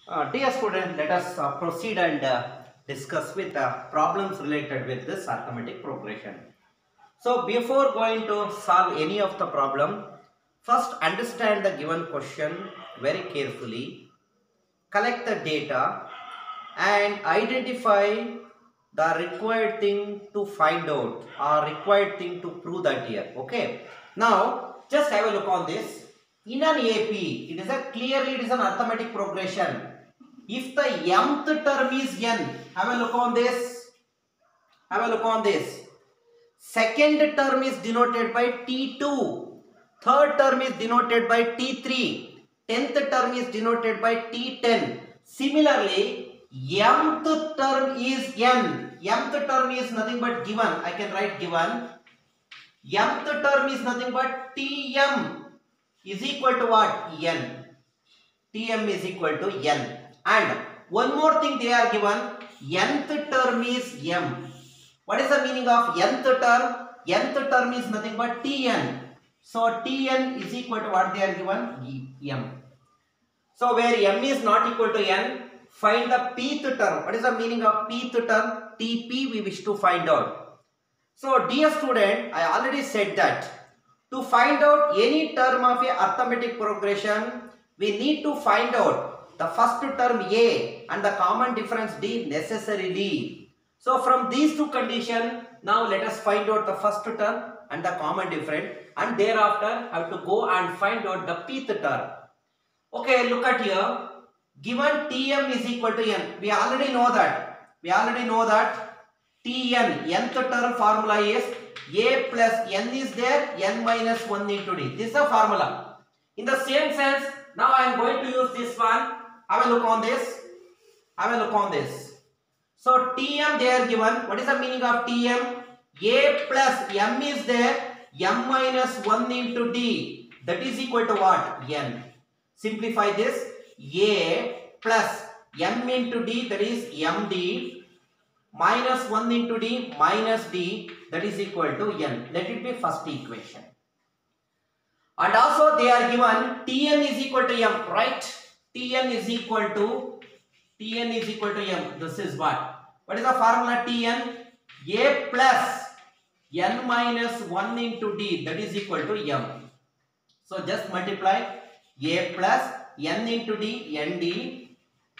Dear student, let us proceed and discuss with problems related with this arithmetic progression. So before going to solve any of the problem, first understand the given question very carefully, collect the data and identify the required thing to find out or required thing to prove that here. Okay. Now just have a look on this. In an AP, it is an arithmetic progression. If the mth term is n, have a look on this. Have a look on this. Second term is denoted by T2. Third term is denoted by T3. 10th term is denoted by T10. Similarly, mth term is n. Mth term is nothing but given. I can write given. Mth term is nothing but Tm is equal to what? N. Tm is equal to n. And one more thing they are given. Nth term is m. What is the meaning of nth term? Nth term is nothing but Tn. So Tn is equal to what they are given? M. So where m is not equal to n, find the pth term. What is the meaning of pth term? Tp we wish to find out. So dear student, I already said that to find out any term of a arithmetic progression, we need to find out the first term a and the common difference d necessarily. So from these two conditions, now let us find out the first term and the common difference, and thereafter have to go and find out the pth term. Okay, look at here. Given Tm is equal to n, we already know that. Tn, nth term formula is a plus n is there, n minus 1 into d. This is the formula. In the same sense, now I am going to use this one. Have a look on this. So Tm they are given. What is the meaning of Tm? A plus m is there, m minus 1 into d. That is equal to what? N. Simplify this. A plus m into d, that is md, minus 1 into d minus d, that is equal to n. Let it be first equation. And also they are given Tn is equal to m, right? Tn is equal to m. This is what? What is the formula Tn? A plus n minus 1 into d, that is equal to m. So just multiply a plus n into d, nd,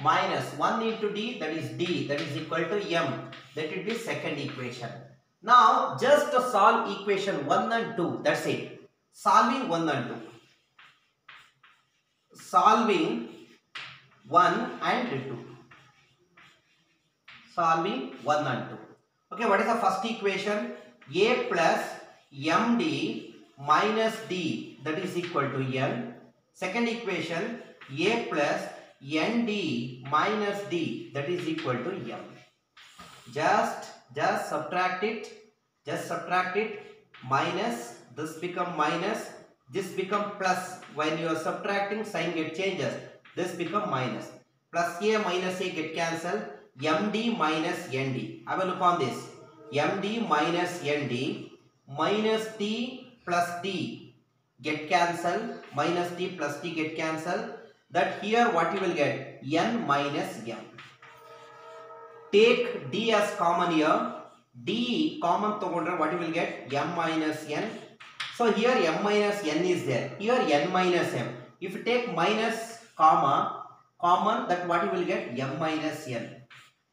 minus 1 into d, that is d, that is equal to m. That will be second equation. Now just to solve equation 1 and 2, that's it. Solving 1 and 2. Solving 1 and 2. Solving 1 and 2. Okay, what is the first equation? A plus md minus d, that is equal to n. Second equation, a plus nd minus d, that is equal to m. Just subtract it. Minus, this become minus, this become plus. When you are subtracting, sign get changes. This become minus. Plus a minus a get cancelled. Md minus nd. Have a look on this. Md minus nd minus d plus d get cancelled. Minus d plus d get cancelled. That here what you will get? N minus m. Take d as common here. D common togondre what you will get? M minus n. So here m minus n is there. Here n minus m. If you take minus comma common, that what you will get? M minus n.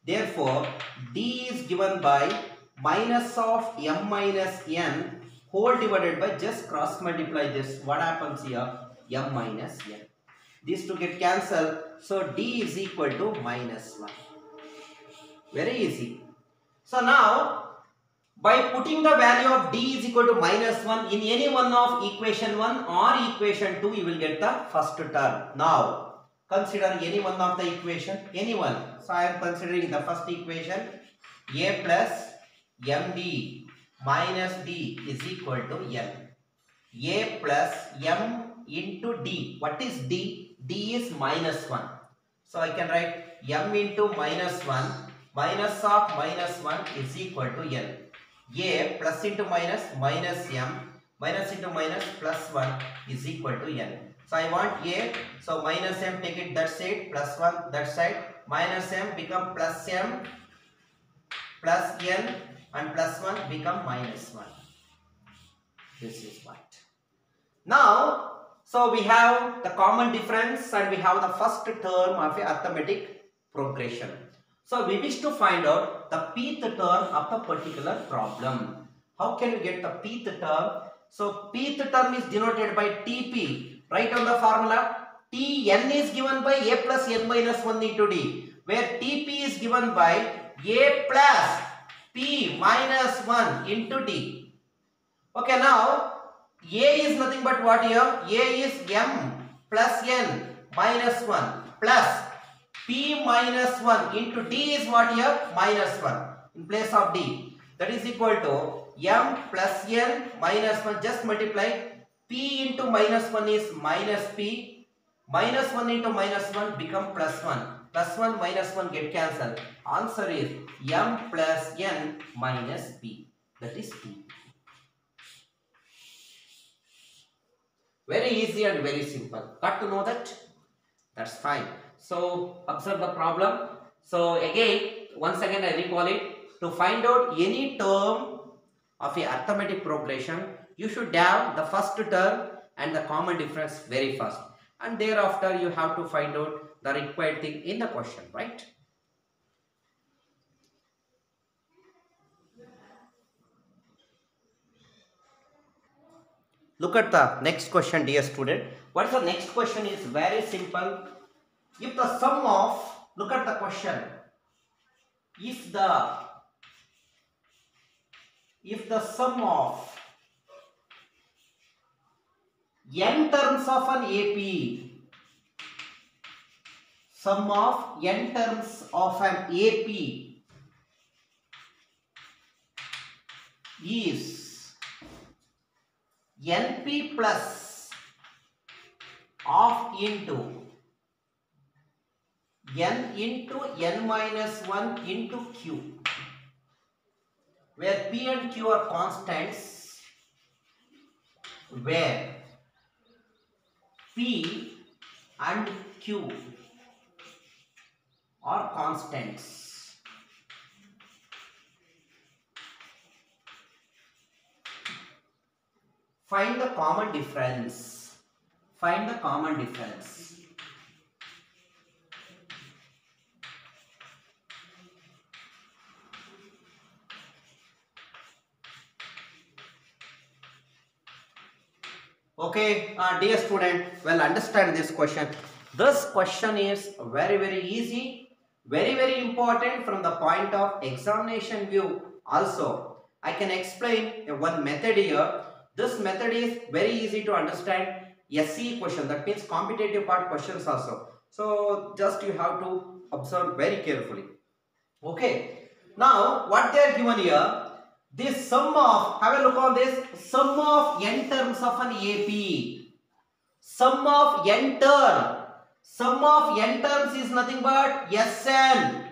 Therefore, d is given by minus of m minus n whole divided by, just cross multiply this. What happens here? M minus n. These two get cancelled. So d is equal to minus 1. Very easy. So now, by putting the value of d is equal to minus 1 in any one of equation 1 or equation 2, you will get the first term. Now, consider any one of the equation, any one. So I am considering the first equation, a plus md minus d is equal to n. A plus m into d. What is d? D is minus 1. So I can write m into minus 1. Minus of minus 1 is equal to n. A plus into minus minus m minus into minus plus 1 is equal to n. So I want a, so minus m, take it that side, plus 1 that side, minus m become plus m, plus n, and plus 1 become minus 1. This is what. Now, so we have the common difference and we have the first term of a arithmetic progression. So we wish to find out the pth term of the particular problem. How can you get the pth term? So pth term is denoted by Tp. Write on the formula. Tn is given by a plus n minus 1 into d, where Tp is given by a plus p minus 1 into d. Okay, now a is nothing but what here? A is m plus n minus 1 plus p minus 1 into d is what here? Minus 1 in place of d. That is equal to m plus n minus 1. Just multiply. P into minus 1 is minus p. Minus 1 into minus 1 become plus 1. Plus 1 minus 1 get cancelled. Answer is m plus n minus p. That is p. Very easy and very simple. Got to know that? That's fine. So observe the problem. So again, once again I recall it. To find out any term of a arithmetic progression, you should have the first term and the common difference very first. And thereafter you have to find out the required thing in the question, right? Look at the next question, dear student. What is the next question? Is very simple. If the sum of, look at the question. If the sum of n terms of an AP, sum of n terms of an AP is np plus of into n into n minus 1 into q, where p and q are constants, where p and q are constants. Find the common difference. Find the common difference. Okay, dear student, well, understand this question. This question is very easy, very important from the point of examination view. Also, I can explain one method here. This method is very easy to understand. SC question, that means competitive part questions also. So just you have to observe very carefully. Okay, now what they are given here, this sum of, have a look on this, sum of n terms of an AP, sum of n terms is nothing but Sn,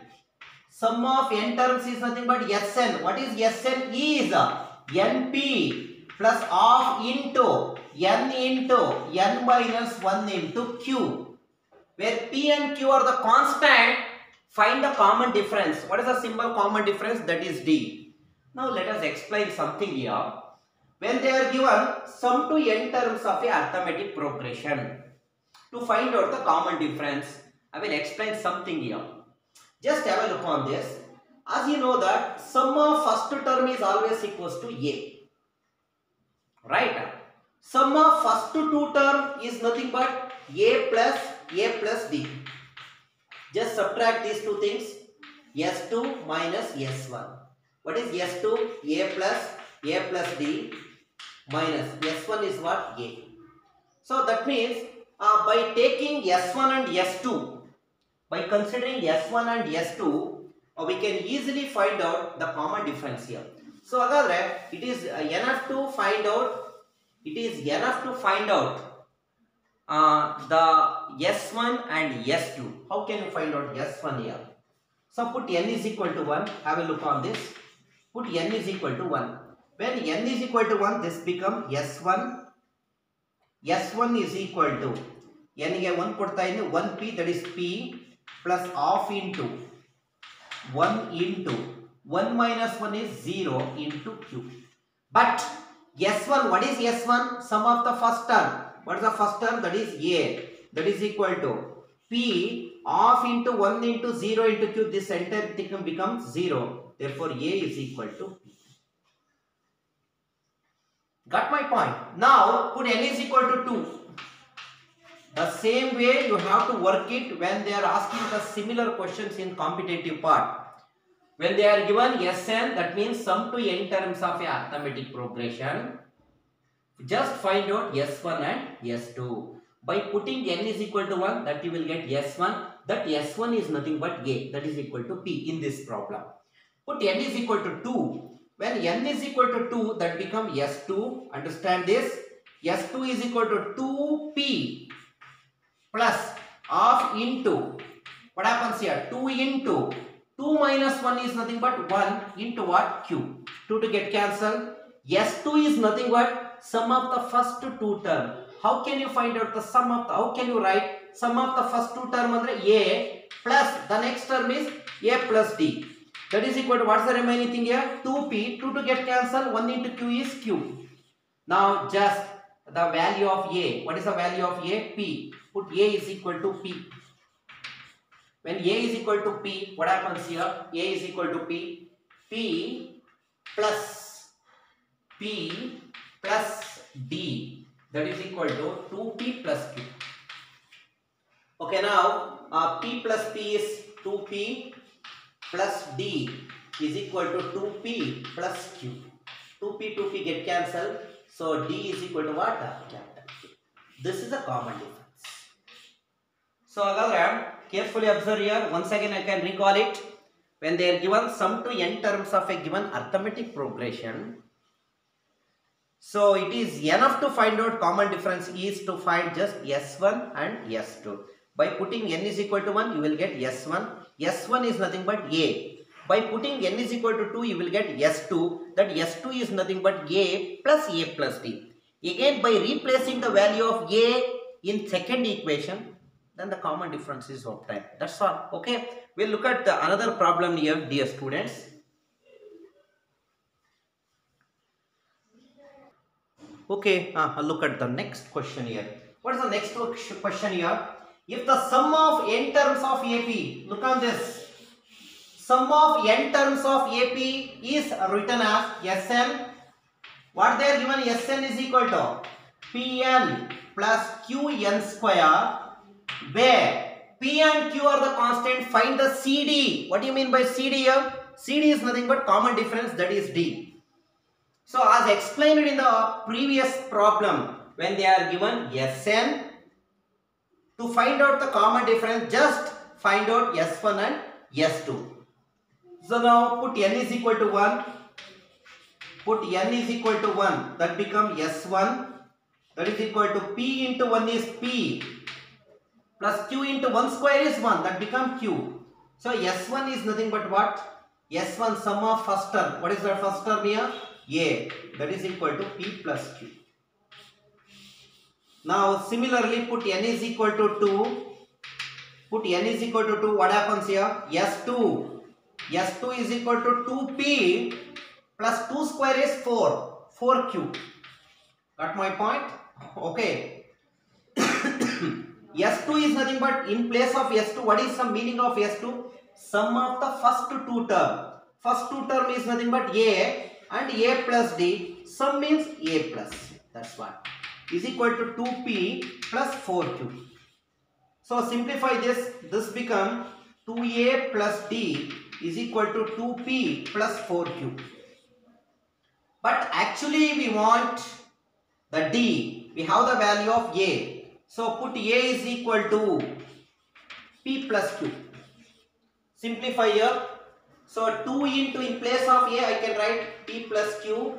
sum of n terms is nothing but Sn. What is Sn? Is np plus of into n minus 1 into q, where p and q are the constant. Find the common difference. What is the symbol common difference? That is d. Now let us explain something here. When they are given sum to n terms of a arithmetic progression, to find out the common difference, I will explain something here. Just have a look on this. As you know that sum of first term is always equals to a. Right? Sum of first two term is nothing but a plus d. Just subtract these two things. S2 minus S1. What is S2? A plus D minus S1 is what? A. So that means by taking S1 and S2, by considering S1 and S2, we can easily find out the common difference here. So again, it is enough to find out. It is enough to find out the S1 and S2. How can you find out S1 here? So put n is equal to 1. Have a look on this. Put n is equal to 1. When n is equal to 1, this becomes S1 S1 is equal to n ಗೆ 1 ಕೊಡ್ತಾ ಇದ್ದೀನಿ 1p that is p plus half into 1 into 1 minus 1 is 0 into q. But S1, what is S1? Sum of the first term. What is the first term? That is a. That is equal to p half into 1 into 0 into q. This entire thing becomes 0. Therefore, a is equal to p. Got my point? Now, put n is equal to 2. The same way you have to work it when they are asking the similar questions in competitive part. When they are given Sn, that means sum to n terms of a arithmetic progression. Just find out S1 and S2. By putting n is equal to 1, that you will get S1. That S1 is nothing but a. That is equal to p in this problem. Put n is equal to 2. When n is equal to 2, that becomes S2. Understand this? S2 is equal to 2p plus half into, what happens here? 2 into 2 minus 1 is nothing but 1 into what? Q. 2 to get cancelled. S2 is nothing but sum of the first two term. How can you find out the sum of the, how can you write sum of the first two term under a plus the next term is a plus d. That is equal to, what's the remaining thing here? 2p, 2 to get cancelled, 1 into q is q. Now just the value of a, what is the value of a? P. Put a is equal to p. When a is equal to p, what happens here? A is equal to p. P plus d. That is equal to 2p plus q. Okay, now p plus p is 2p plus d is equal to 2p plus q. 2p get cancelled. So d is equal to what? Capital Q. This is a common difference. So carefully observe here. Once again I can recall it. When they are given sum to n terms of a given arithmetic progression, so it is enough to find out common difference is to find just S1 and S2. By putting n is equal to 1, you will get S1. S1 is nothing but a. By putting n is equal to 2, you will get S2. That S2 is nothing but a plus d. Again, by replacing the value of a in second equation, then the common difference is obtained. That's all. Okay. We'll look at another problem here, dear students. Okay. Look at the next question here. What is the next question here? If the sum of n terms of AP, look on this. Sum of n terms of AP is written as Sn. What they are given? Sn is equal to Pn plus Qn square, where P and Q are the constant. Find the CD. What do you mean by CD here? CD is nothing but common difference, that is D. So as explained in the previous problem, when they are given Sn, to find out the common difference, just find out S1 and S2. So now put n is equal to 1. Put n is equal to 1. That becomes S1. That is equal to P into 1 is P. Plus Q into 1 square is 1. That becomes Q. So S1 is nothing but what? S1 sum of first term. What is the first term here? A. That is equal to P plus Q. Now similarly put n is equal to 2. Put n is equal to 2. What happens here? S2. S2 is equal to 2P plus 2 square is 4. 4Q. Got my point? Okay. S2 is nothing but, in place of S2, what is the meaning of S2? Sum of the first two term. First two term is nothing but A and A plus D. Sum means A plus. That's what. Is equal to 2P plus 4Q. So simplify this. This become 2A plus D is equal to 2P plus 4Q. But actually we want the D. We have the value of A. So put A is equal to P plus Q. Simplify here. So 2 into, in place of A I can write P plus Q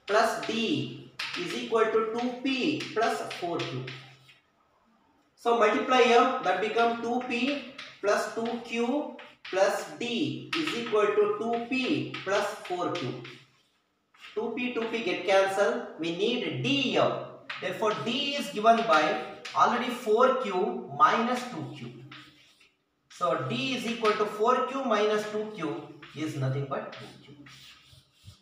plus D is equal to 2P plus 4Q. So multiply here, that become 2P plus 2Q plus D is equal to 2P plus 4Q. 2P get cancelled. We need D here. Therefore, D is given by already 4Q minus 2Q. So, D is equal to 4Q minus 2Q is nothing but 2Q.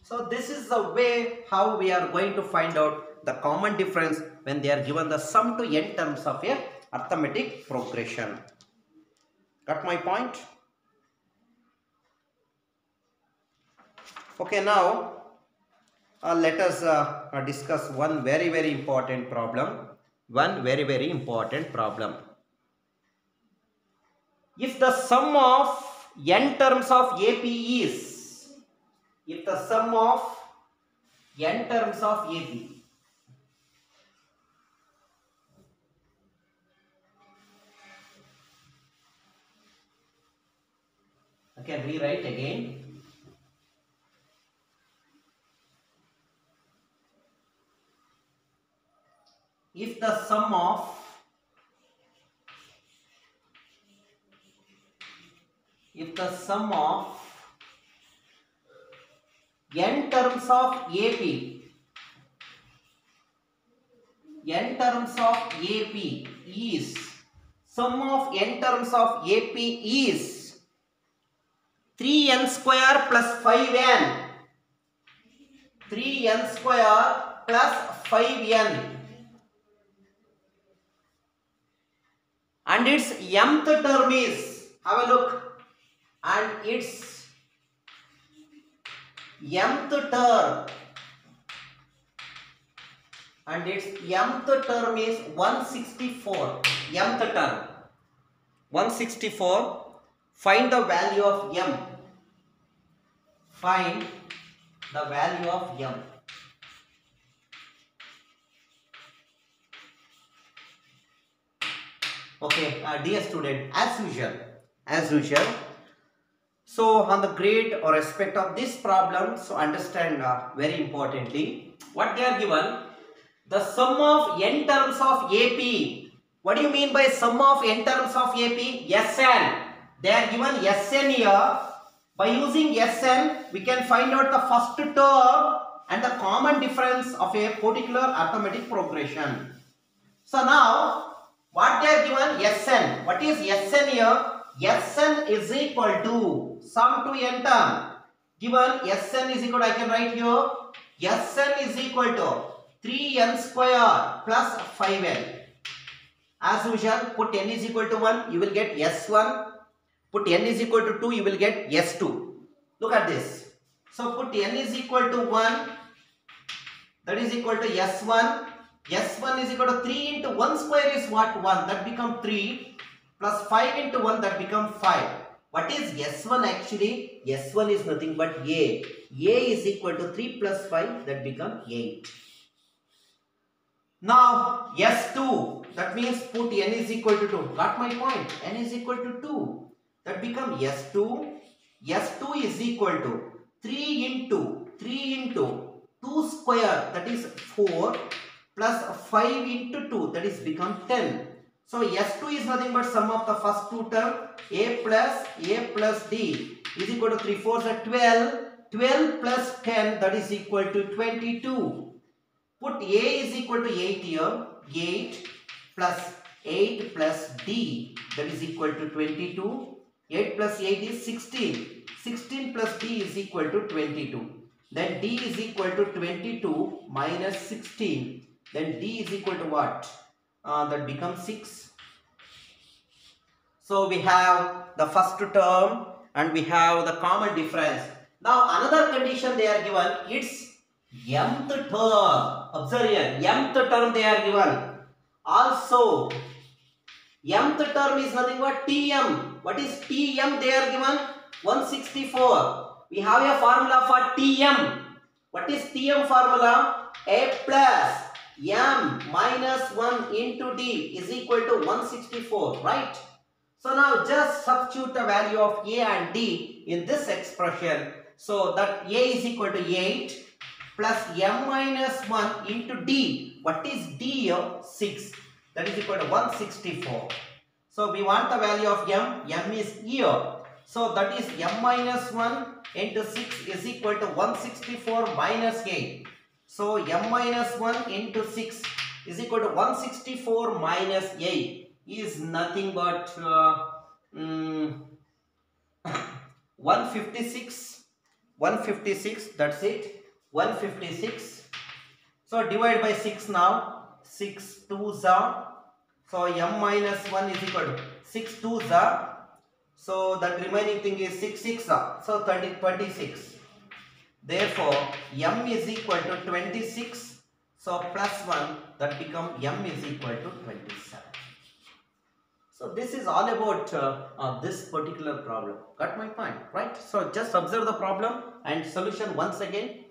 So, this is the way how we are going to find out the common difference when they are given the sum to n terms of a arithmetic progression. Got my point? Okay, now let us discuss one very important problem. One very important problem. If the sum of n terms of AP is, if the sum of n terms of AP I can rewrite again. If the sum of n terms of AP is, sum of n terms of AP is 3n square plus 5n, 3n square plus 5n, and its mth term is, have a look, and its mth term is 164. Mth term 164. Find the value of m. Find the value of m. Okay, dear student, as usual. So on the grade or aspect of this problem, so understand very importantly what they are given. The sum of n terms of AP. What do you mean by sum of n terms of AP? Sn. They are given Sn here. By using Sn, we can find out the first term and the common difference of a particular arithmetic progression. So now, what they are given? Sn. What is Sn here? Sn is equal to sum to n term. Given Sn is equal to, I can write here, Sn is equal to 3n square plus 5n. As usual, put n is equal to 1, you will get S1. Put n is equal to 2, you will get S2. Look at this. So put n is equal to 1, that is equal to S1. S1 is equal to 3 into 1 square is what? 1. That become 3. Plus 5 into 1, that become 5. What is S1 actually? S1 is nothing but A. A is equal to 3 plus 5, that become 8. Now S2, that means put n is equal to 2. Got my point? N is equal to 2. That become S2. S2 is equal to 3 into 2 square, that is 4, plus 5 into 2, that is become 10. So S2 is nothing but sum of the first two terms, A plus D is equal to 3 4s are 12. 12 plus 10, that is equal to 22. Put A is equal to 8 here. 8 plus 8 plus D, that is equal to 22. 8 plus 8 is 16. 16 plus D is equal to 22. Then D is equal to 22 minus 16. Then D is equal to what? That becomes 6. So we have the first term and we have the common difference. Now another condition they are given, it's mth term. Observe here, mth term they are given. Also, mth term is nothing but Tm. What is Tm they are given? 164. We have a formula for Tm. What is Tm formula? A plus m minus 1 into D is equal to 164, right? So now just substitute the value of A and D in this expression. So that A is equal to 8 plus m minus 1 into D. What is D here? 6. That is equal to 164. So we want the value of m. M is here. So that is m minus 1 into 6 is equal to 164 minus 8. So m minus 1 into 6 is equal to 164 minus 8 is nothing but 156. 156, that's it. 156. So divide by 6 now. 6 2s are. So m minus 1 is equal to 6 2s are. So that remaining thing is 6 6 are. So 26. Therefore m is equal to 26. So plus 1, that become m is equal to 27. So this is all about this particular problem. Got my point, right? So just observe the problem and solution once again.